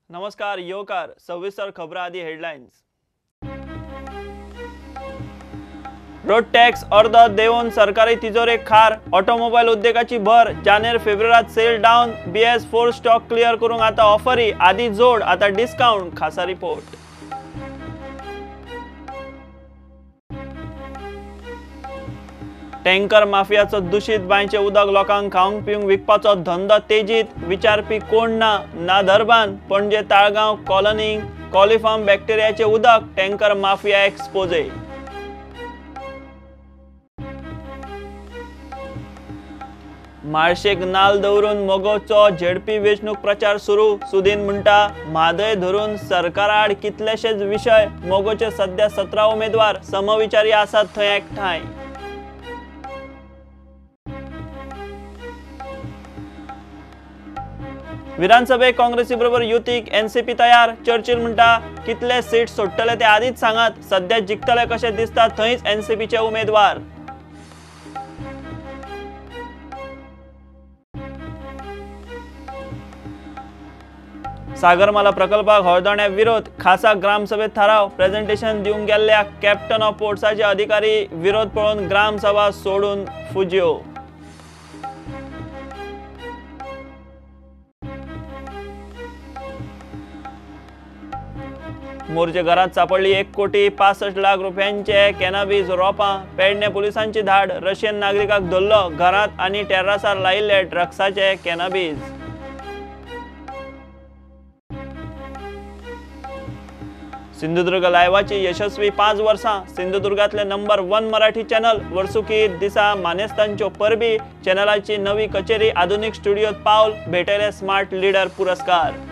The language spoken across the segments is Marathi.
नमस्कार योकार सविस्तर खबरां आदी हेडलाइन्स। रोड टॅक्स अर्द देऊन सरकारी तिजोरीक खार, ऑटोमोबाईल उद्योगाची भर, जानेर फेब्रुवारीत sale down, BS4 stock clear करूंक आता ऑफरी, आदी जोड आता डिस्काउंट, खासा रिपोर्ट। टँकर माफियाचो दूषित बांयचे उदक लोकांक खावंक पिवंक विकपाचो धंदो तेजीत, विचारपी कोण ना धरबान, पणजे ताळगांव कॉलनींत कॉलिफॉर्म बॅक्टेरियाचे उदक, टँकर माफिया एक्सपोजे। माळशेक नाल दवरून मोगोवचो झेडपी वेंचणूक प्रचार सुरू, सुदीन म्हणटा म्हादय धरून सरकारा आड कितलेशेच विशय, मोगोचे सध्या 17 उमेदवार, समविचारी आसात थंय एकठांय। विधानसभेक काँग्रेसी बरोबर युतीक NCP तयार, चर्चिल म्हणटा कितले सीट सोडटले ते आदीच सांगात, सध्या जिखतले कशें दिसता थंयच NCPचे उमेदवार। सागरमाला प्रकल्पाक हळदोण्या विरोध, खासा ग्रामसभेत थाराव, प्रेझेंटेशन दिवंक गेल्ल्या कॅप्टन ऑफ पोर्ट्साचे अधिकारी विरोध पळोवन ग्रामसभा सोडून फुज्यो। मोर्चे घरात सापडली 1,65,00,000 रुपयांचे कॅनॅबिस रोपां, पेडणे पुलिसांची धाड, रशियन नागरिकाक धरलो, घरात आनी टेर्रासार लायिल्ले ड्रग्साचे कॅनॅबिस। सिंधुदुर्ग लायव्हाची यशस्वी 5 वर्सां, सिंधुदुर्गातले नंबर 1 मराठी चॅनल, वर्सुकी दिसा मानेस्तांच्यो परबी, चॅनलाची नवी कचेरी आधुनिक स्टुडियोत पावल, भेटयले स्मार्ट लीडर पुरस्कार।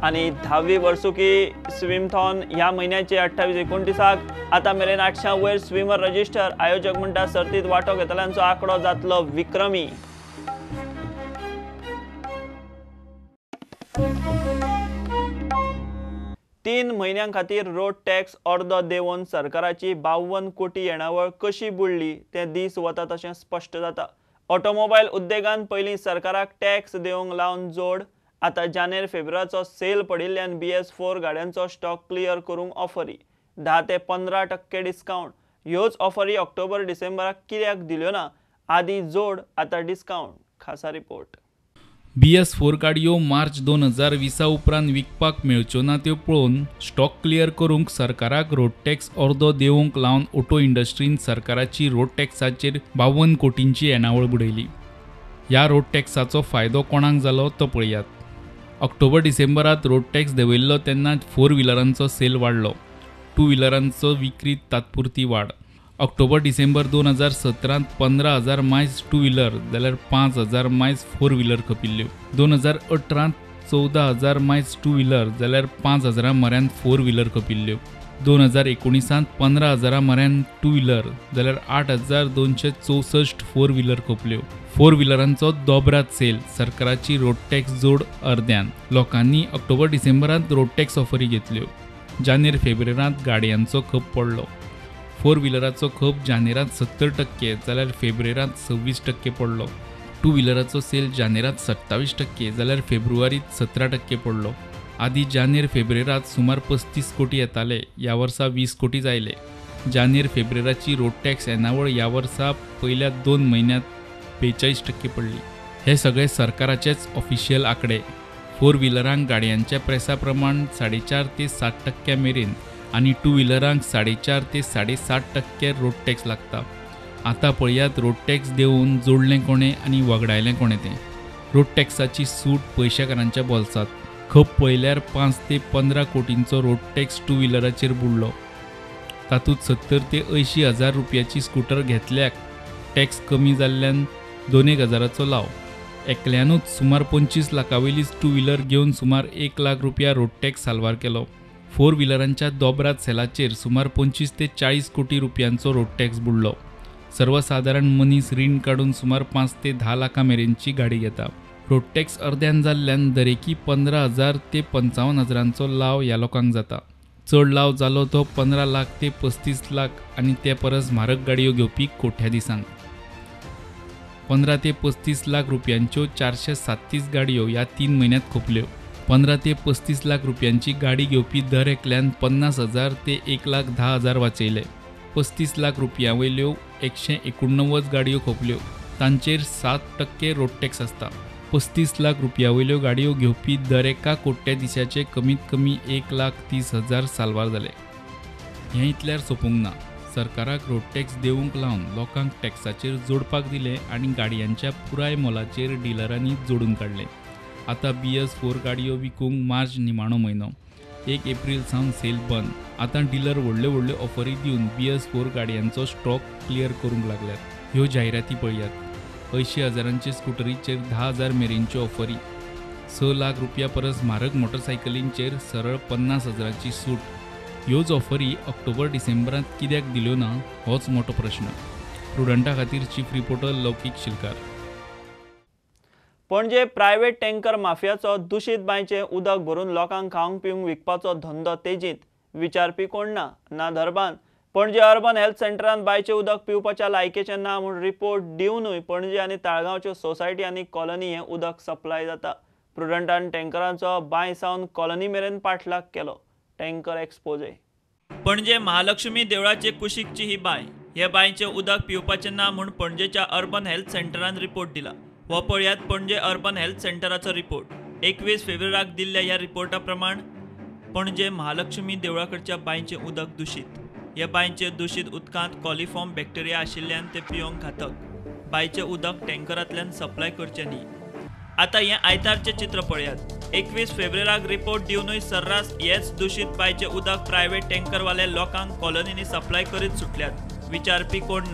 आणि 10वी वर्सुकी स्विमथॉन ह्या महिन्याचे 28-29 आता मेरेन 800 वयर स्विमर रजिस्टर, आयोजक म्हणटा सर्तीत वांटो घेतल्यांचो आंकडो जातलो विक्रमी। तीन म्हयन्यां खातीर रोड टॅक्स अर्द देंवन सरकाराची 52 कोटी येणावळ कशी बुडली ते दीस वता तशें स्पश्ट जाता। ऑटोमोबाईल उद्देगान पयलीं सरकाराक टॅक्स दिवंक लावन जोड, आता जानेर फेब्रुवारीचो सेल पडिल्ल्यान BS4 गाड्यांचो स्टॉक क्लियर करूंक ऑफरी, 10 ते 15% डिस्काउंट। ह्योच ऑफरी ऑक्टोबर डिसेंबराक कित्याक दिल्यो ना, आदी जोड आता डिस्काउंट, खासा रिपोर्ट। BS4 गाडयो मार्च 2020 उपरांत विकपाक मेळच्यो ना त्यो पळोवन स्टॉक क्लियर करूंक सरकाराक रोड टॅक्स अर्दो देवंक लावन ऑटो इंडस्ट्रीन सरकाराची रोड टॅक्साचेर 52 कोटींची येणावळ बुडयली। ह्या रोड टॅक्साचो फायदो कोणाक जालो तो पळयात। ऑक्टोबर डिसेंबरात रोड टॅक्स देंवयल्लो तेन्ना 4 व्हिलरांचो सेल वाडलो, 2 व्हिलरांचो विक्रीत तात्पुरती वाड। ऑक्टोबर डिसेंबर 2017 15,000 मायज 2 व्हिलर जाल्यार 5,000 मायज 4 व्हिलर खपिल्ल्यो। 2018 14,000 मायज 2 व्हिलर जाल्यार 5,000 म्हऱ्यान 4 व्हिलर खपिल्ल्यो। 2019 15,000 म्हऱ्यान 2 व्हिलर जाल्यार 8,264 4 व्हिलर खपल्यो। 4 व्हिलरांचो दोबरात सेल, सरकाराची रोड टॅक्स जोड अर्द्यान। लोकांनी ऑक्टोबर डिसेंबरांत रोड टॅक्स ऑफरी घेतल्यो। जानेर फेब्रुवारींत गाडयांचो खप पडलो। 4 व्हिलराचो खप जानेरांत 70% जाल्यार फेब्रुवारींत 26% पडलो। 2 व्हिलराचो सेल जानेरांत 27% जाल्यार फेब्रुवारींत 17% पडलो। आदी जानेर फेब्रुवारींत सुमार 35 कोटी येताले, ह्या वर्सा 20 कोटी जायले। जानेर फेब्रुवारीची रोड टॅक्स येणावळ ह्या वर्सा पयल्या 2 म्हयन्यांत 42% पडली। हे सगळे सरकाराचेच ऑफिशियल आंकडे। 4 व्हिलरांक गाडयांच्या प्रेसा प्रमाण 4.5 ते 7% मेरेन आनी 2 व्हिलरांक 4.5 ते 7.5% रोड टॅक्स लागता। आता पळयात रोड टॅक्स देऊन जोडलें कोणे आनी वगडायलें कोणे तें। रोड टॅक्साची सूट पयशेकारांच्या बोल्सांत। खप पळयल्यार 5 ते 15 कोटींचो रोड टॅक्स 2 व्हिलराचेर बुडलो। तातूंत 70 ते 80 हजार रुपयाची स्कूटर घेतल्याक टॅक्स कमी जाल्ल्यान 2,000चो लाव। एकल्यानूच सुमार 25 लाखावयली 2 व्हिलर घेवन सुमार 1 लाख रुपया रोड टॅक्स साल्वार केलो। 4 व्हिलरांच्या दोबरात सेलाचेर सुमार 25 ते 40 कोटी रुपयांचो रोड टॅक्स बुडलो। सर्वसाधारण मनीस रीण काढून सुमार 5 ते 10 लाखां मेरेनची गाडी घेता। रोड टॅक्स अर्द्यान जाल्ल्यान दरेकी 15,000 ते 55,000चो लाव ह्या लोकांक जाता। चड लाव जालो तो 15 लाख ते 35 लाख आनी ते परस म्हारग गाडयो घेवपी कोट्याधीशांक। 15 ते 35 लाख रुपयांच्यो 437 गाडयो ह्या 3 म्हयन्यांत खपल्यो. 15 ते 35 लाख रुपयांची गाडी घेवपी दर एकल्यान 50,000 ते 1,10,000 वाचयले. 35 लाख रुपयां वयल्यो 189 गाडयो खपल्यो. तांचेर 7% रोड टॅक्स आसता. 35 लाख रुपया वयल्यो गाडयो घेवपी दर एका कोट्याधीशाचे कमीत कमी 1,30,000 साल्वार जाले. हें इतल्यार सोंपूंक ना. सरकाराक रोड टॅक्स देवूंक लावन लोकांक टॅक्साचेर जोडपाक दिले आनी गाडयांच्या पुराय मोलाचेर डिलरांनी जोडून काडले. आतां BS4 गाडयो विकूंक मार्च निमाणो म्हयनो. 1 एप्रील सावन सेल बंद. आतां डिलर व्हडल्यो व्हडल्यो ऑफरी दिवन BS4 गाडयांचो स्टॉक क्लियर करूंक लागल्यात. ह्यो जायराती पळयात. 80,000चे स्कुटरीचेर 10,000 मेरेनच्यो ऑफरी. 6 लाख रुपया परस म्हारग मोटरसायकलींचेर सरळ 50,000ची सूट. ह्योच ऑफरी ऑक्टोबर डिसेंबरांत कित्याक दिल्यो ना होच मोठो प्रश्न. प्रुडंटा खातीर चीफ रिपोर्टर लौकीक शिलकार. पणजे प्रायव्हेट टँकर माफियाचो दुशीत बांयचें उदक भरून लोकांक खावंक पिवंक विकपाचो धंदो तेजीत. विचारपी कोण ना धरबान. पणजे अर्बन हेल्थ सेंटरांत बांयचें उदक पिवपाच्या लायकेचें ना म्हूण रिपोर्ट दिवनूय पणजे आनी ताळगांवच्यो सोसायटी आनी कॉलनी हें उदक सप्लाय जाता. प्रुडंटान टँकरांचो बांय सावन कॉलनी मेरेन पाठलाग केलो. Tanker exposé. पणजे महालक्ष्मी देवळाचे कुशीकची ही बांय. हे बांयचें उदक पिवपाचें ना म्हूण पणजेच्या अर्बन हेल्थ सेंटरान रिपोर्ट दिला. हो पळयात पणजे अर्बन हेल्थ सेंटराचो रिपोर्ट. 21 फेब्रुवाराक दिल्ल्या ह्या रिपोर्टा प्रमाण पणजे महालक्ष्मी देवळाकडच्या बांयचें उदक दुशीत. ह्या बांयचे दूषित उदकांत कॉलिफॉर्म बॅक्टेरिया आशिल्ल्यान ते पिवंक घातक. बांयचें उदक टँकरांतल्यान सप्लाय करचें न्ही. आतां हें आयतारचें चित्र पळयात. 21 फेब्रुवाराक रिपोर्ट दिवनूय सर्रास हेच दूषित बांयचें उदक प्रायव्हेट टँकरवाले लोकांक कॉलनींनी सप्लाय करीत सुटल्यात. विचारपी कोण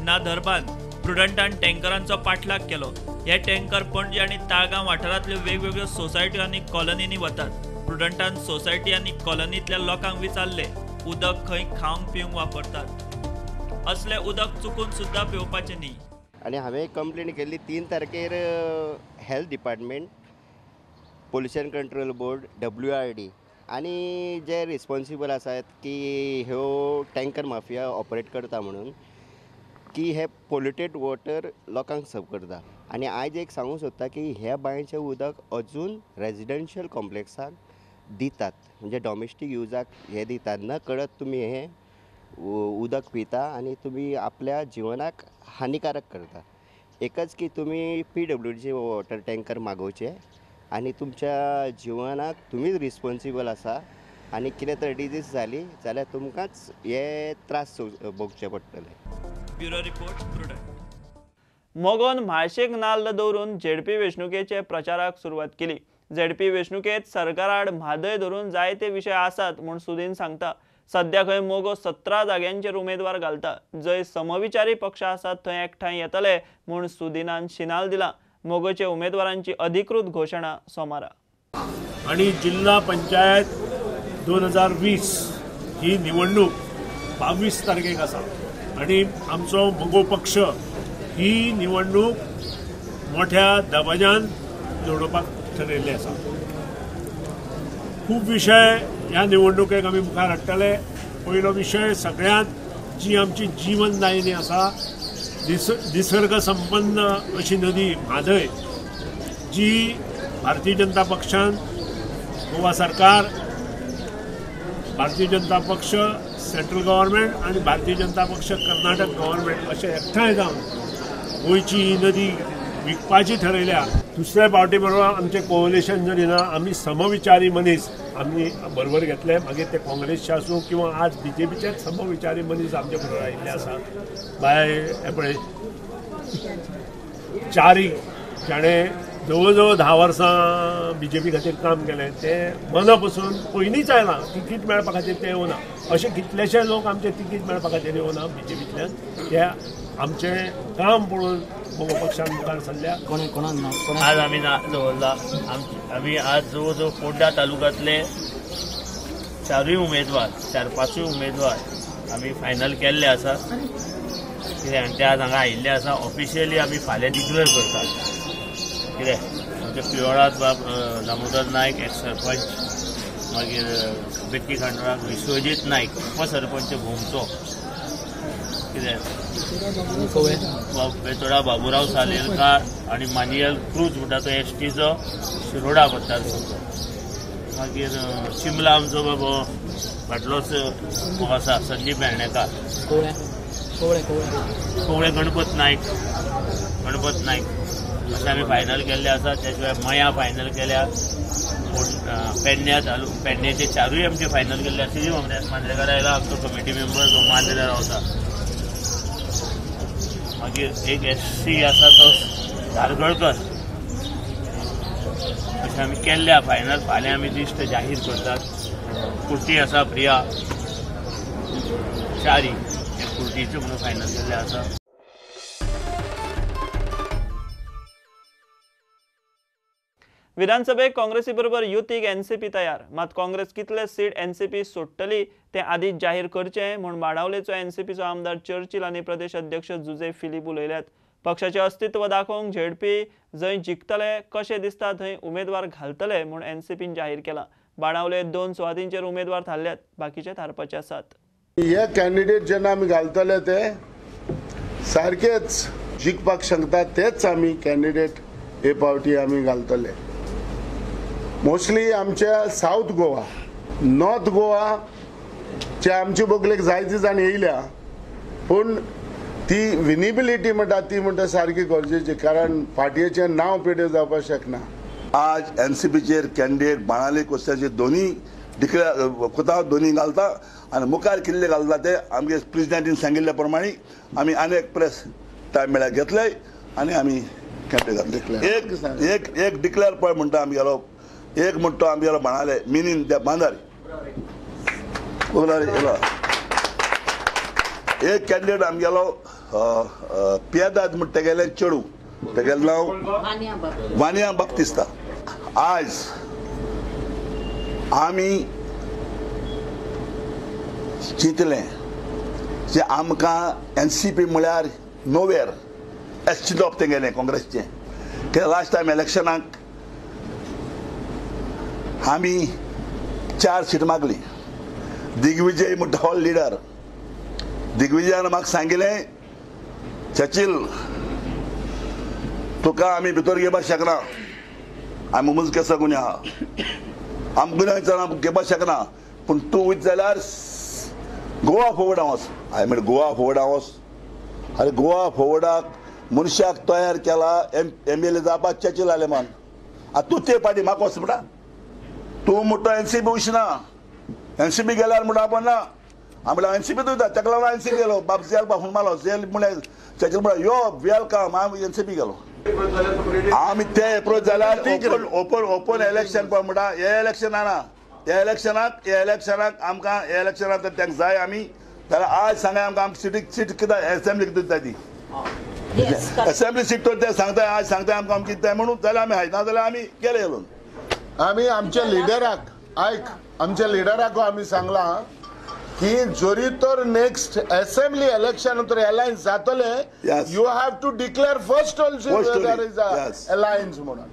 ना धरबान. प्रुडंटान टँकरांचो पाठलाग केलो. हे टँकर पणजे आनी ताळगांव वाठारांतल्यो वेगवेगळ्यो सोसायट्यो आनी कॉलनींनी वतात. प्रुडंटान सोसायटी आनी कॉलनींतल्या लोकांक विचारले उदक खंय खावंक पिवंक वापरतात. असले उदक चुकून सुद्दां पिवपाचें न्ही. आणि हांवें कंप्लेन केल्ली 3 तारखेर health department, pollution control board, WRD आणि जे रिस्पॉन्सिबल आसात की ह्यो टँकर माफिया ऑपरेट करता म्हणून की हे पोल्युटेड वॉटर लोकांक सर्व करता. आणि आयज एक सांगूंक सोदता की ह्या बांयचें उदक अजून रेजिडेन्शियल कॉम्प्लेक्साक दितात. म्हणजे डॉमेस्टीक युजाक हे दितात. न कळत तुमी हे उदक पिता आणि तुम्ही आपल्या जिवनाक हानिकारक करता. एकच की तुम्ही PWDचे वॉटर टँकर मागोवचे आणि तुमच्या जिवनाक तुम्हीच रिस्पॉन्सिबल आसा. आणि कितें तर डिजीज जाली जाल्यार तुमकांच हे त्रास भोगचे पडटले. Bureau report prudent. मोगोन म्हाळशेक नाल्ल दवरून ZP वेंचणुकेचे प्रचाराक सुरवात केली. ZP वेंचणुकेत सरकार आड म्हादय धरून जायते विशय आसात म्हूण सुदीन सांगता. सध्या खंय मोगो 17 जाग्यांचेर उमेदवार घालता. जंय समविचारी पक्ष आसात थंय एकठांय येतले म्हूण सुदिनान शिनाल दिला. मोगोचे उमेदवारांची अधिकृत घोशणा सोमारा. आणि जिल्हा पंचायत 2020 ही निवडणूक 22 तारखेक आसा. आणि आमचो मोगो पक्ष ही निवडणूक मोठ्या दबाज्यान लडोवपाक ठरयल्ले आसा. खूब विशय ह्या निवडणुकेक आमी मुखार हाडटले. पयलो विशय सगळ्यांत जी आमची जीवनदायिनी आसा, निसर्ग संपन्न अशी नदी म्हादय, जी भारतीय जनता पक्षान, गोवा सरकार, भारतीय जनता पक्ष, सेंट्रल गव्हर्नमेंट आणि भारतीय जनता पक्ष कर्नाटक गव्हर्नमेंट अशे एकठांय जावन गोंयची ही नदी विकपाची ठरयल्या. दुसऱ्या पावटी बरोबर आमचें कोअलिशन जर ना, आमी समविचारी मनीस आमी बरोबर घेतले. मागीर ते काँग्रेसचे आसूं किंवा आज BJPचे समविचारी मनीस आमचे बरोबर आयिल्ले आसा. बाय हे पळय चारीक जाणें जवळ जवळ 10 वर्सां BJP खातीर काम केलें. ते मना पसून पयलींच आयलां. तिकीट मेळपा खातीर ते येवना. अशे कितलेशे लोक आमचे तिकीट मेळपा खातीर येवना BJPंतल्यान. ते आमचें काम पळोवन मोगो पक्षान मुखार सरल्या. आज आम्ही दवरला. आम्ही आज जवळ जवळ फोंडा तालुक्यांतले 4 उमेदवार, 4-5 उमेदवार आम्ही फायनल केल्ले आसा. कितें आनी ते आज हांगा आयिल्ले आसा. ऑफिशियली आमी फाल्यां डिक्लेअर करतात. कितें आमचे पिवळात दामोदर नायक एक्स सरपंच, मागीर बेट्टी खंडराक विश्वजीत नायक उपसरपंच भोमचो, कितें बेतोडा बाबुराव सालेलकार आणि मानियल क्रूज म्हणटा तो एसटीचो शिरोडा मतदारसंघ. मागीर शिमला आमचो बाबा फाटलोच आसा संदीप वेर्णेकार. कोवळे गणपत नायक अशें आमी फायनल केल्ले आसा. त्या शिवाय मया फायनल केल्या. पेडण्याचे 4 आमचे फायनल केल्ले आसा. श्री मांद्रेकार आयला आमचो कमिटी मेंबर मांद्रेकार रावता. मागीर एक SC आसा तो धारगळकर. अशें आमी केल्ल्या फायनल. फाल्यां आमी लिस्ट जाहीर करतात. कुर्ती आसा प्रिया चारी एक कुर्तीचे म्हणून फायनल केल्ले आसा. विधानसभेक काँग्रेसी बरोबर युतीक एनसीपी तयार. मात काँग्रेस कितले सीट एनसीपी सोडटली ते आदींच जाहीर करचें म्हूण बाणावलेचो एनसीपीचो आमदार चर्चिल आनी प्रदेश अध्यक्ष जुजे फिलीप उलयल्यात. पक्षाचें अस्तित्व दाखोवंक झेडपी जंय जिखतले कशें दिसता थंय उमेदवार घालतले म्हूण एनसीपीन जाहीर केलां. बाणावले 2 सुवातींचेर उमेदवार थारल्यात. बाकीचे थारपाचे आसात. हे कॅन्डिडेट जेन्ना आमी घालतले ते सारकेच जिखपाक शकतात तेच आमी कॅन्डिडेट हे फावटी आमी घालतले. मोस्टली आमच्या साऊथ गोवा नॉर्थ गोवा चे आमचे बोगलेक जायती जाण येयल्या पूण ती विनिबिलिटी म्हणटा ती म्हणटा सारकी गरजेची कारण पार्टयेचें नांव पेड्यो जावपाक शकना. आज एनसीपीचेर कॅन्डिडेट बाणावले कोस्त्याचे दोन्ही डिक्लेअर कोता दोन्ही घालता आणि मुखार किल्ले घालता ते आमगे प्रेसिडेंटीन सांगिल्ल्या प्रमाणे आमी आनी एक प्रेस टायम मेळ्यार घेतले आणि आमी कॅन्डिडेट घातले. एक डिक्लेअर पॉयंट म्हणटा आमी गेलो एक म्हणतो आमी गेलो बाणावले मिनीन त्या बांदारी एक कॅन्डिडेट आमी गेलो पियादाद म्हणटा ते गेले चेडू तेगेलें नांव वानिया बाप्तिस्ता. आज आमी चिंतलें जे आमकां एनसीपी म्हळ्यार नोवेर चिंतप तेगेलें काँग्रेसचें कित्याक लास्ट टायम इलेक्शनाक आमी 4 सीट मागली. दिग्विजय म्हणटा हो लिडर. दिग्विजयान म्हाका सांगिल्लें चर्चिल तुका आमी भितर घेवपाक शकना. आमी मुज केसा गुन्हे आहा आमकां घेवपाक शकना पूण तूं वयत जाल्यार गोवा फॉवर्ड वच. हांवें म्हणलें गोवा फॉवर्ड वच. अरे गोवा फॉवर्डाक मनशाक तयार केला MLA जावपाक चर्चिल आलेमान. तूं ते पाटी म्हाका वच म्हणटा. तूं म्हणटा एनसीपी वचना. एनसीपी गेल्यार म्हणटा आपण ना. हांव म्हणल्यार एनसीपी वयता ताका लागून एनसीपी गेलो. बाप जेल फोन मारलो जेल म्हळ्यार चर्चिल म्हणटा यो वेलकम हांव एनसीपी गेलो. आमी ते एप्रोच जाल्यार ओपन इलेक्शन पळय म्हणटा हे इलेक्शना ना. हे इलेक्शनाक आमकां हे इलेक्शनाक तांकां जाय आमी जाल्यार आज सांगाय आमकां सीट कित्याक एसेंब्लीक दिता ती एसेंब्ली सीट ते सांगताय आज सांगताय आमकां आमकां कितें म्हणून जाल्यार आमी हायना जाल्यार आमी गेले येवन. आमी आमच्या लिडराक आमच्या लिडराक आमी सांगलां की जोरी तर नेक्स्ट असेंब्ली इलेक्शन तर अलायन्स जातले you have to declare first also there is a alliance म्हणून.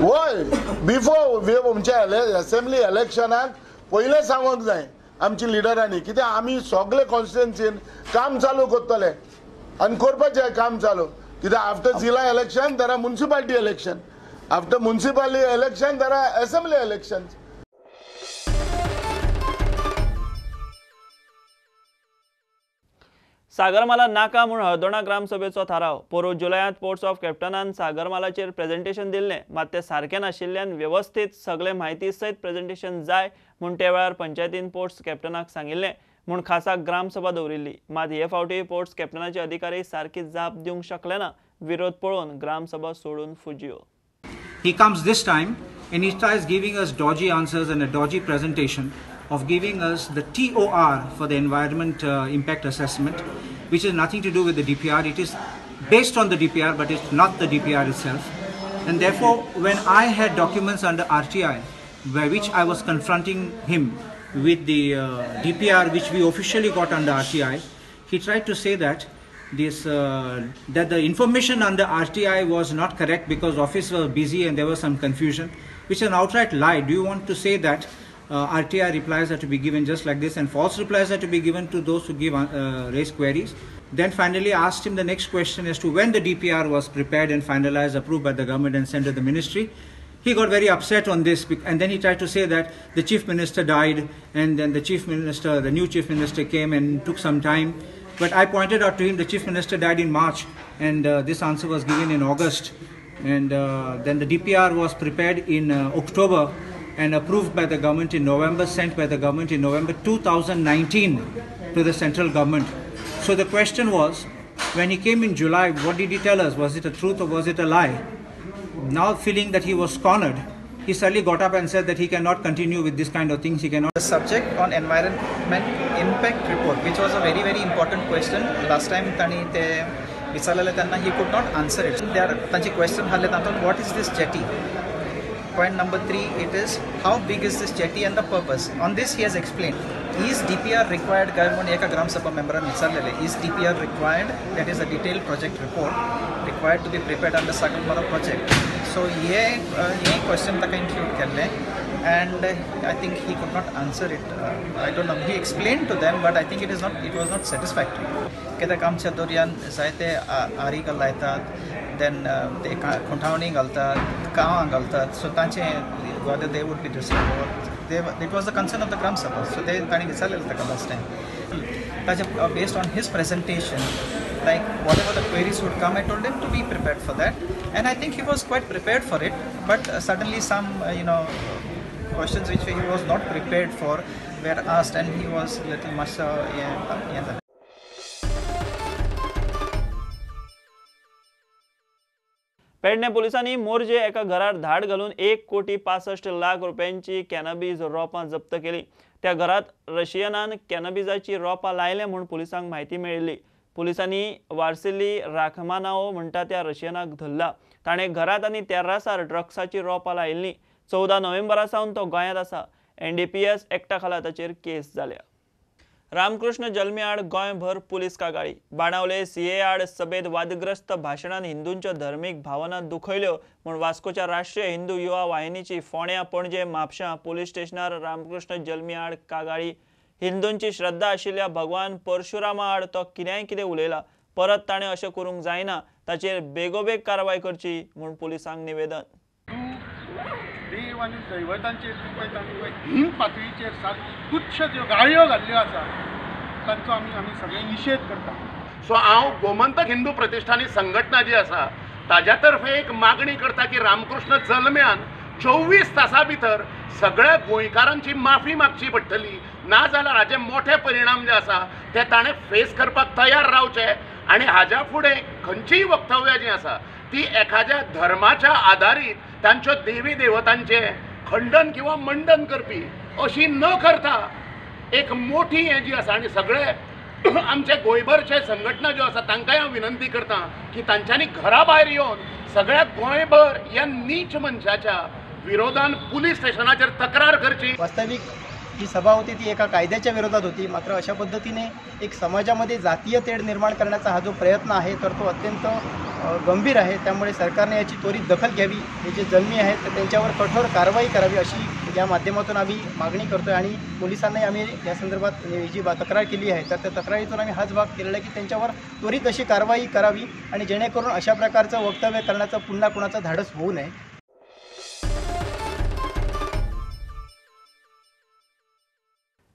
वय बिफोर आमच्या असेंब्ली इलेक्शनाक पयलें सांगूंक जाय आमची लिडरांनी कित्याक आमी सगळे कॉन्स्टिट्युएन्सीन काम चालू करतले आनी करपाचें काम चालू कित्याक आफ्टर जिल्हा election there are municipality election. After municipality election there are assembly election. Sagarmala नाका म्हूण हळदोणा ग्रामसभेचो थाराव. पोरू जुलयांत पोर्ट्स ऑफ कॅप्टनान सागरमालाचेर प्रेझेंटेशन दिल्लें मात तें सारकें नाशिल्ल्यान वेवस्थीत सगळे म्हायती सयत प्रेझेंटेशन जाय म्हूण ते वेळार पंचायतीन पोर्ट्स कॅप्टनाक सांगिल्लें म्हूण खासा ग्रामसभा दवरिल्ली. मात हे फावटी पोर्ट्स कॅप्टनाचे अधिकारी सारकी जाप दिवंक शकले ना. विरोध पळोवन ग्रामसभा सोडून फुजियो. He comes this time and he tries giving us dodgy answers and a dodgy presentation of giving us the TOR for the environment impact assessment, which is nothing to do with the DPR. It is based on the DPR, but it's not the DPR itself. And therefore, when I had documents under RTI, by which I was confronting him with the DPR, which we officially got under RTI, he tried to say that that the information under RTI was not correct because office was busy and there was some confusion, which is an outright lie. Do you want to say that RTI replies are to be given just like this, and false replies are to be given to those who give raise queries. Then finally asked him the next question as to when the DPR was prepared and finalized, approved by the government and sent to the ministry. He got very upset on this, and then he tried to say that the chief minister died, and then the new chief minister came and took some time. But I pointed out to him the chief minister died in March, and this answer was given in August. And then the DPR was prepared in October and approved by the government in November, sent by the government in November 2019 to the central government. So the question was, when he came in July, what did he tell us? Was it a truth or was it a lie? Now feeling that he was cornered, he suddenly got up and said that he cannot continue with this kind of things. He cannot. The subject on environment impact report, which was a very, very important question. Last time Tani te विचारलेले त्यांना he could not answer it. त्यांची question हाले तांतून what is this jetty? Point number 3, it is how big is this jetty and the purpose. On this he has explained. Is DPR required? म्हणून एका ग्राम सभा मेंबरान विचारलेले. Is DPR required? That is a detailed project report required to be prepared under Sagarmala project. So ये question ताका include केले. And I think he could not answer it. I don't know. He explained to them, but I think it was not satisfactory. कित्याक आमच्या दर्यान जायते आरी घालतात, then ते खुंठावणी घालतात, कांवां घालतात. So तांचे whether they would be disturbed. It was the concern of the Gram Sabha. So they ताणी विचारलेले ताका last time. ताचे based on his presentation, like whatever the queries would come, I told him to be prepared for that, and I think he was quite prepared for it. But suddenly some questions which he was not prepared for were asked, and he was a little much Pedne पोलिसांनी मोरजे एका घरार धाड घालून 1,65,00,000 रुपयांची कॅनॅबिस रोपां जप्त केली. त्या घरात रशियनान कॅनॅबिसाची रोपां लायले म्हूण पुलिसांक म्हायती मेळिल्ली. पुलिसांनी वार्सिली राखमानाओ म्हणटा त्या रशियनाक धरला. ताणें घरात आनी तेर्रासार ड्रग्साची रोपां लायिल्लीं. 14 नोव्हेंबरा सावन तो गोंयांत आसा. NDPS एक्टा खाला ताचेर केस जाल्या. रामकृष्ण जल्मी आड गोंयभर पुलीस कागाळी. बाणावले CA आड सभेत वादग्रस्त भाशणान हिंदूंच्यो धर्मीक भावना दुखयल्यो म्हूण वास्कोच्या राष्ट्रीय हिंदू युवा वाहिनीची फोंड्या, पणजे, म्हापशां पुलीस स्टेशनार रामकृष्ण जल्मी आड कागाळी. हिंदूंची श्रद्धा आशिल्ल्या भगवान परशुरामा आड तो कितें उलयला. परत ताणें अशें करूंक जायना. ताचेर बेगोबेग कारवाय करची म्हूण पुलिसांक निवेदन. देव आनी दैवतांचेर हिंद पातळीचेर तुच्छ ज्यो गाळयो घाल्ल्यो आसा तांचो आमी सगळे निशेध करता. सो हांव गोमंतक हिंदू प्रतिष्ठानी संघटना जी आसा ताज्या तर्फे एक मागणी करता की रामकृष्ण जल्म्यान 24 तासां भितर सगळ्या गोंयकारांची माफी मागची पडटली. ना जाल्यार हाचे मोठे परिणाम जे आसा ते ताणें फेस करपाक तयार रावचे. आनी हाज्या फुडें खंयचीय वक्तव्यां जी आसा ती एखाद्या धर्माच्या आधारीत तांच्यो देवी देवतांचे खंडन किंवा मंडन करपी अशी न करता एक मोठी हें जी आसा. आनी सगळे आमचे गोंयभरचे संघटना ज्यो आसा तांकांय हांव विनंती करता की तांच्यांनी घरा भायर येवन सगळ्या गोंयभर ह्या नीच मनशाच्या विरोधान पुलीस स्टेशनाचेर तक्रार करची. वास्तविक ही सभा होती ती एका कायद्याच्या विरोधात होती. मात्र अशा पद्धतीने एक समाजामध्ये जातीय तेढ निर्माण करण्याचा हा जो प्रयत्न आहे तर तो अत्यंत गंभीर आहे. त्यामुळे सरकारने याची त्वरित दखल घ्यावी. हे जे जल्मी आहेत तर त्यांच्यावर कठोर कारवाई करावी अशी या माध्यमातून आम्ही मागणी करतोय. आणि पोलिसांनाही आम्ही या संदर्भात जी तक्रार केली आहे तर त्या तक्रारीतून आम्ही हाच भाग केलेला आहे की त्यांच्यावर त्वरित अशी कारवाई करावी आणि जेणेकरून अशा प्रकारचं वक्तव्य करण्याचं पुन्हा कुणाचं धाडस होऊ नये.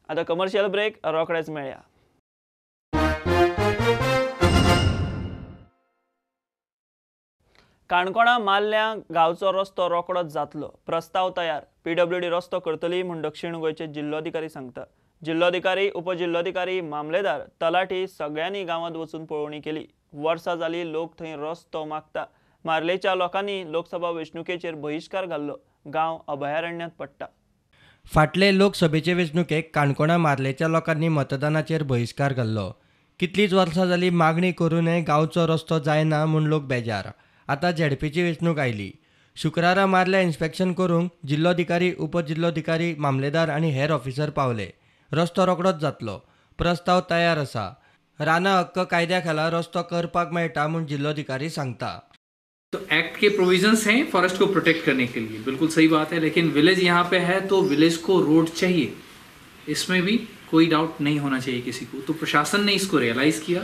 आता कमर्शियल ब्रेक रोखडेच मेळया. काणकोणा माल्ल्या गांवचो रस्तो रोखडोच जातलो. प्रस्ताव तयार. PWD रस्तो करतली म्हूण दक्षिण गोंयचे जिल्लोधिकारी सांगता. जिल्लोधिकारी, उपजिल्लोधिकारी, मामलेदार, तलाठी सगळ्यांनी गांवांत वचून पळोवणी केली. वर्सां जाली लोक थंय रस्तो मागता. मार्लेच्या लोकांनी लोकसभा वेंचणुकेचेर बहिष्कार घाल्लो. गांव अभयारण्यांत पडटा. फाटले लोकसभेचे वेंचणुकेक काणकोणा मार्लेच्या लोकांनी मतदानाचेर बहिष्कार घाल्लो. कितलींच वर्सां जाली मागणी करूनय गांवचो रस्तो जायना म्हूण लोक बेजार. आतां झेडपीची वेंचणूक आयली. शुक्रारा मार्ल्या इन्स्पेक्शन करूंक जिल्लोधिकारी, उपजिल्लोधिकारी, मामलेदार आनी हेर ऑफिसर पावले. रस्तो रोखडोच जातलो. प्रस्ताव तयार आसा. राना हक्क कायद्या खाला रस्तो करपाक मेळटा म्हूण जिल्लोधिकारी सांगता. तो एक्ट के प्रोविजंस हैं फॉरेस्ट को प्रोटेक्ट करने के लिए, बिल्कुल सही बात है, लेकिन विलेज यहाँ पे है तो विलेज को रोड चाहिए, इसमें भी कोई डाउट नहीं होना चाहिए किसी को। तो प्रशासन ने इसको रियलाइज़ किया।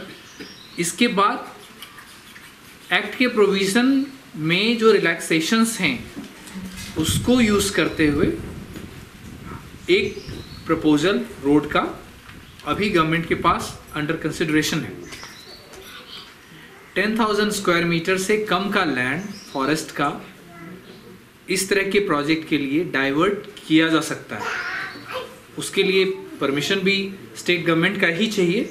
इसके बाद एक्ट के प्रोविज़न में जो रिलैक्सेशंस हैं उसको यूज़ करते हुए एक प्रपोजल रोड का अभी गवर्नमेंट के पास अंडर कंसिडरेशन है। 10,000 स्क्वायर मीटर से कम का लैंड फॉरेस्ट का इस तरह के प्रोजेक्ट के लिए डाइवर्ट किया जा सकता है। उसके लिए परमिशन भी स्टेट गवर्नमेंट का ही चाहिए,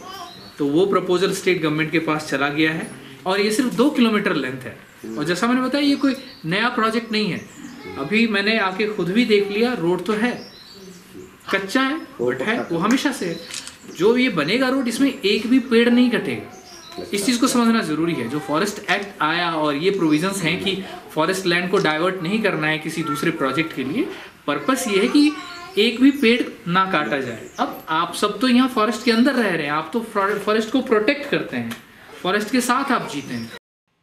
तो वो प्रपोजल स्टेट गवर्नमेंट के पास चला गया है और ये सिर्फ 2 किलोमीटर लेंथ है। और जैसा मैंने बताया ये कोई नया प्रोजेक्ट नहीं है, अभी मैंने आके खुद भी देख लिया, रोड तो है, कच्चा है बट है, वो हमेशा से है। जो ये बनेगा रोड, इसमें एक भी पेड़ नहीं कटेगा। इस चीज़ को समझना ज़रूरी है। जो फॉरेस्ट एक्ट आया और ये प्रोविजंस हैं कि फॉरेस्ट लैंड को डाइवर्ट नहीं करना है किसी दूसरे प्रोजेक्ट के लिए, पर्पस ये है कि एक भी पेड़ ना काटा जाए। अब आप सब तो यहाँ फॉरेस्ट के अंदर रह रहे हैं, आप तो फॉरेस्ट को प्रोटेक्ट करते हैं, फॉरेस्ट के साथ आप जीते हैं।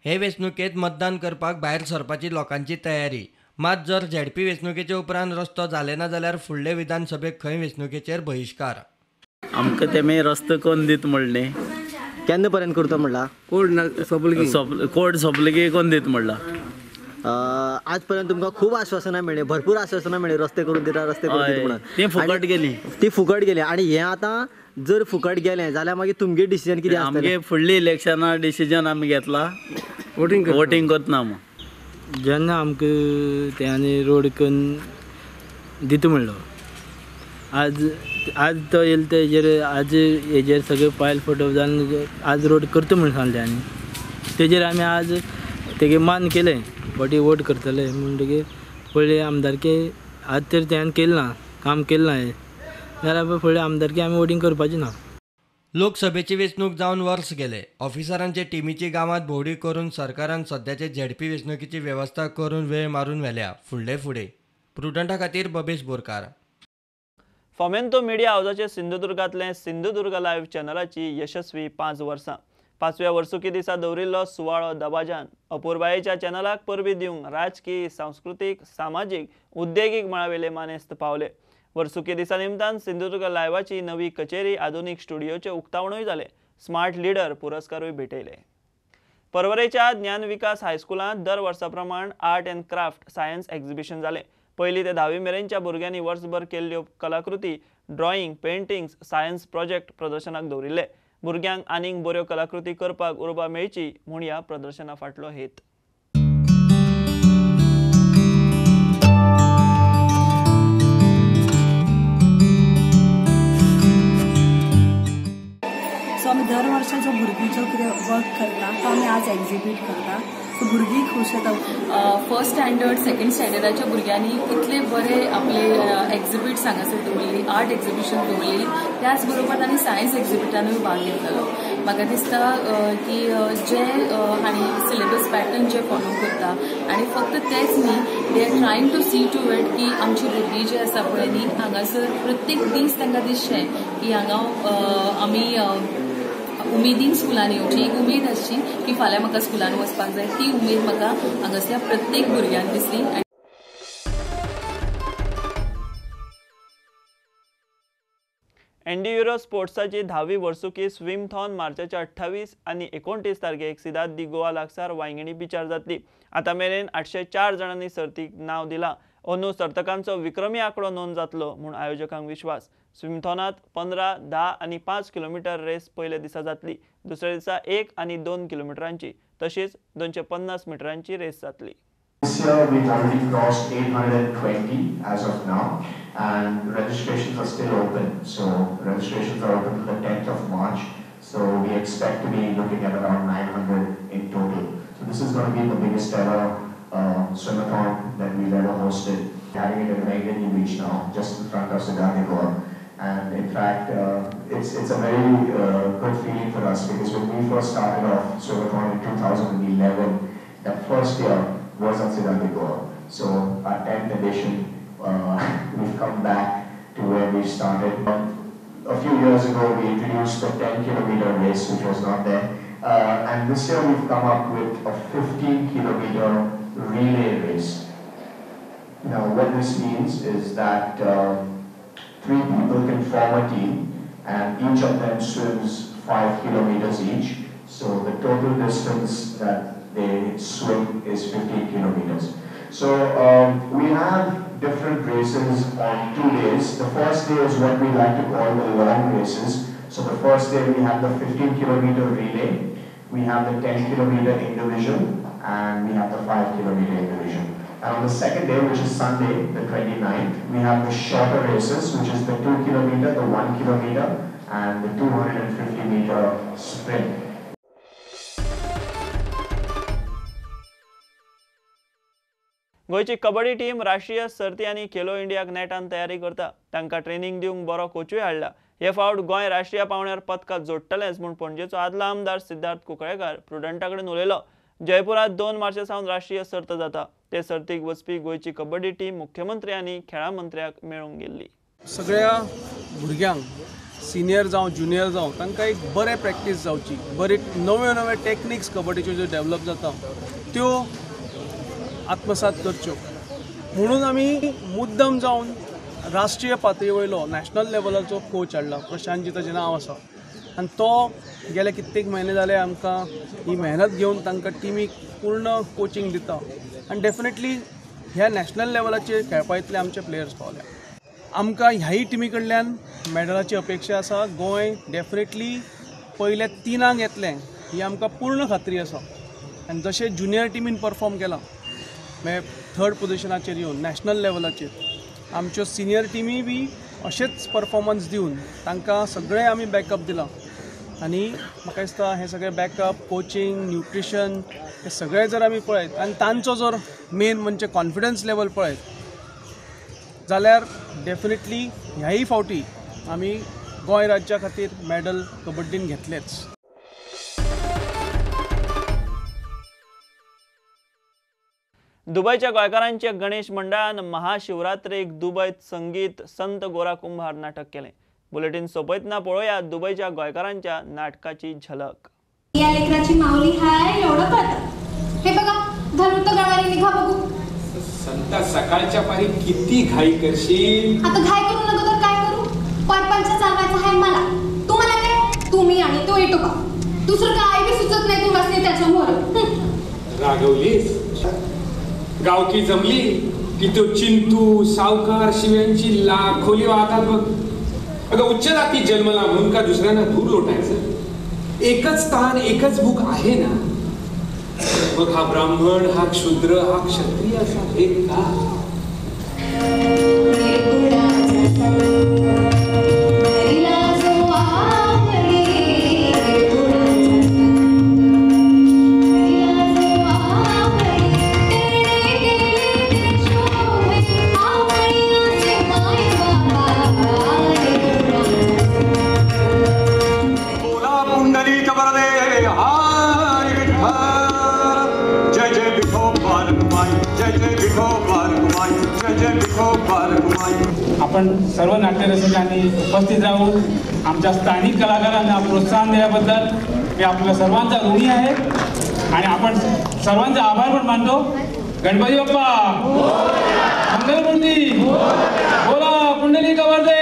हे वेंचणुकेत मतदान करपाक भायर सरपाची लोकांची तयारी। मात जर झेडपी वेंचणुकेचे उपरांत रस्तो जाले ना जाल्यार फुडले विधानसभेक खंय वेंचणुकेचेर बहिष्कार। आमकां तेमे रस्तो कोण दित म्हणले, केन्ना पर्यंत करतो म्हणला? कोड सोंपले कोण दित म्हणला। आज पर्यंत तुमकां खूब आश्वासनां मेळ्ळी, भरपूर आश्वासनां मेळ्ळी, रस्ते करून दिता म्हणून। ती फुकट गेली, ती फुकट गेली। आणि हे आतां जर फुकट गेलें जाल्यार मागीर तुमगे डिसिजन कितें आसतलें? आमगे फुडली इलेक्शना डिसिजन आमी घेतला, वोटींग करतना मग। जेन्ना आमकां त्यांनी रोड करून दिता म्हणलो, आज तो येयलो तेजेर, आज हेजेर सगळे फायल फोटो जावन आज रोड करता म्हणून सांगले आनी तेजेर आमी आज तेगे मान केलें, फाटी वोट करतले म्हणटकीर फुडले आमदारकी आज तर त्यान केलें ना, काम केलें ना, हे जाल्यार फुडले आमदारकी आमी वोटींग करपाची ना। लोकसभेची वेंचणूक जावन वर्स गेले, ऑफिसरांचे टिमीची गांवांत भोवडी करून सरकारान सध्याचे झेडपी वेंचणुकीची वेवस्था करून वेळ मारून व्हेल्या फुडले प्रुडंटा खातीर बबेश बोरकार। फोमेंतो मिडिया हाऊसाचे सिंधुदुर्गांतले सिंधुदुर्ग लायव्ह चॅनलाची यशस्वी 5 वर्सां। 5व्या वर्सुकी दिसा दवरिल्लो सुवाळो दबाजान अपूर्बायेच्या चॅनलाक परबी दिवंक राजकीय, सांस्कृतीक, सामाजीक, उद्देगीक मळावेले मानेस्त पावले। वर्सुकी दिसा निमतान सिंधुदुर्ग लायव्हाची नवी कचेरी, आधुनिक स्टुडिओचे उक्तावणूय जाले। Smart leader पुरस्कारूय भेटयले। पर्वरेच्या ज्ञान विकास हायस्कुलांत दर वर्सा प्रमाण art and craft science exhibition जालें। पयली ते 10वी मेरेनच्या भुरग्यांनी वर्सभर केल्ल्यो कलाकृती, ड्रॉइंग, पेंटिंग्स, सायन्स प्रोजेक्ट प्रदर्शनाक दवरिल्ले। भुरग्यांक आनीक बऱ्यो कलाकृती करपाक उर्बा मेळची म्हूण ह्या प्रदर्शना फाटलो हेत। सो आमी दर वर्सा जो भुरगीं जो कितें वर्क करता तो आमी आज एक्झिबीट करता। सो भुरगीं खूश येता। फर्स्ट स्टँडर्ड, सेकंड स्टँडर्डाच्या भुरग्यांनी इतले बरे आपले एक्झिबिट्स हांगासर दवरली, आर्ट एक्झिबिशन दवरली, त्याच बरोबर तांणी सायन्स एक्झिबिटानूय भाग घेतलो। म्हाका दिसता की जे हांणी सिलेबस पॅटर्न जे फॉलो करता आनी फक्त तेच न्ही, they are trying to see to it की आमची भुरगीं जी आसा पळय न्ही, हांगासर प्रत्येक दीस तांकां दिसचें की हांगा आमी उमेदीन स्कुलान येवची, एक उमेद आसची की फाल्यां म्हाका स्कुलान वचपाक जाय, ती उमेद म्हाका हांगासल्या प्रत्येक भुरग्यांक दिसली। एंडियुरो स्पोर्ट्साची 10वी वर्सुकी स्विमथॉन मार्चाच्या 28 आनी 29 तारखेक सिदात दी गोवा लागसार वांयगणी बिचार जातली। आतां मेरेन 804 जाणांनी सर्तीक नांव दिलां। अंदू सर्तकांचो विक्रमी आंकडो नोंद जातलो म्हूण आयोजकांक विश्वास। स्विमथॉनात 15, 10 आनी 5 किलोमीटर रेस पयले दिसा जातली। दुसऱ्या दिसा 1 आनी 2 किलोमीटरांची तशीच 250 मिटरांची रेस जातली। This year we've already crossed 820 as of now, and registrations are still open. So registrations are open till the 10th of March. So we expect to be looking at around 900 in total. So this is going to be the biggest ever swimathon that we've ever hosted. Having it at Vaingani Beach now, just in front of Siddharthagor. And in fact, it's a very good feeling for us, because when we first started off swimathon in 2011, that first year was on Siddharthagor. So our 10th edition, we've come back to where we started. A few years ago, we introduced the 10-kilometer race, which was not there, And this year we've come up with a 15-kilometer relay race. Now what this means is that 3 people can form a team and each of them swims 5 kilometers each. So the total distance that they swim is 15 kilometers. So we have different races on 2 days. The first day is what we like to call the long races. So the first day we have the 15-kilometer relay, we have the 10-kilometer individual, and we have the 5-kilometer individual. And on the second day, which is Sunday, the 29th, we have the shorter races, which is the 2-kilometer, the 1-kilometer, and the 250-meter sprint. गोयची कबड्डी टीम राष्ट्रीय सर्ती आनी खेलो इंडियाक नेटान तयारी करता. तांकां ट्रेनिंग दिवंक बरो कोचूय हाडला. हे फावट गोंय राष्ट्रीय पावण्यार पदकां जोडटलेंच म्हूण पणजेचो आदलो आमदार सिद्धार्थ कुंकळेकार प्रुडंटा कडेन उलयलो. जयपुरांत 2 मार्चा सावन राष्ट्रीय सर्त जाता. ते सर्तीक वचपी गोयची कबड्डी टीम मुख्यमंत्री आनी खेळां मंत्र्याक मेळूंक गेल्ली. सगळ्या भुरग्यांक सिनियर जावं ज्युनियर जावं तांकां एक बरें प्रॅक्टीस जावची, बरे नवे नवे टॅक्निक्स कबड्डीच्यो ज्यो डेव्हलप जाता त्यो आत्मसात करच्यो म्हणून आमी मुद्दम जावन राष्ट्रीय पातळी वयलो नॅशनल लेवलाचो कोच हाडला. प्रशांतजी ताचें नांव आसा आनी तो गेले कित्येक म्हयने जाले आमकां ही मेहनत घेवन तांकां टिमीक पूर्ण कोचिंग दिता आनी डेफिनेटली ह्या नॅशनल लेवलाचेर खेळपा इतले आमचे प्लेयर्स पावल्या. आमकां ह्याय टिमी कडल्यान मेडलाची अपेक्षा आसा. गोंय डेफिनेटली पयल्या 3 येतलें ही आमकां पूर्ण खात्री आसा. आनी जशें ज्युनियर टिमीन परफॉर्म केलां मागीर 3rd पोजिशनाचेर येवन नॅशनल लेवलाचेर आमच्यो सिनियर टिमी बी अशेंच परफॉर्मन्स दिवन तांकां सगळें आमी बॅकअप दिलां. आनी म्हाका दिसता हें सगळें बॅकअप कोचिंग न्यूट्रिशन हे सगळें जर आमी पळयत आनी तांचो जर मेन म्हणजे कॉन्फिडन्स लेवल पळयत जाल्यार डेफिनेटली ह्याय फावटी आमी गोंय राज्या खातीर मॅडल कबड्डीन घेतलेच. दुबयच्या गोंयकारांच्या गणेश मंडळान महाशिवरात्रेक दुबयत संगीत संत गोरा कुंभार नाटक केलें. बुलेटिन सोपयतना पळोवया दुबयच्या गोंयकारांच्या नाटकाची झलक. या लेकराची माऊली हाय एवढं कळतं. हे बघा धनुत गळवारी निघा बघू. संता सकाळच्या पारी किती घाई करशील. आता घाई करू नको तर काय करू. परपंच चालवायचा आहे मला. तुम्हाला काय तुम्ही आणि तो येतो का. दुसरं काय बी सुचत नाही तुम्हाला त्याच्यामोर. रागवलीस. गावकी जमली की तो चिंतू सावकार शिव्यांची लाखोली वाहतात बघ. अगं उच्च जाती जन्मला म्हणून का दुसऱ्यांना दूर लोटायचं. एकच ताण एकच भूक आहे ना. मग हा ब्राह्मण हा क्षुद्र हा क्षत्रिय असा भेद का. आपण सर्व नाट्यरसिकांनी उपस्थित राहून आमच्या स्थानिक कलाकारांना प्रोत्साहन दिल्याबद्दल मी आपल्या सर्वांचा ऋणी आहे आणि आपण सर्वांचा आभार पण मानतो. गणपती बाप्पा मंगलमूर्ती बोला पुंडलिक वरदे.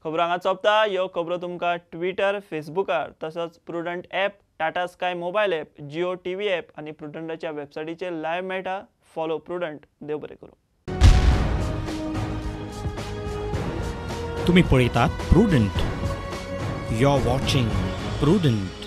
खबरो हांगा चोपता. ह्यो खबरो तुमकां ट्विटर फेसबुकार तसोच prudent app Tata sky mobile app Jio TV app आनी प्रुडंटाच्या वेबसायटीचेर लायव्ह मेळटा. Follow prudent. देव बरें करूं. तुम्ही पळयतात Prudent. You are watching prudent.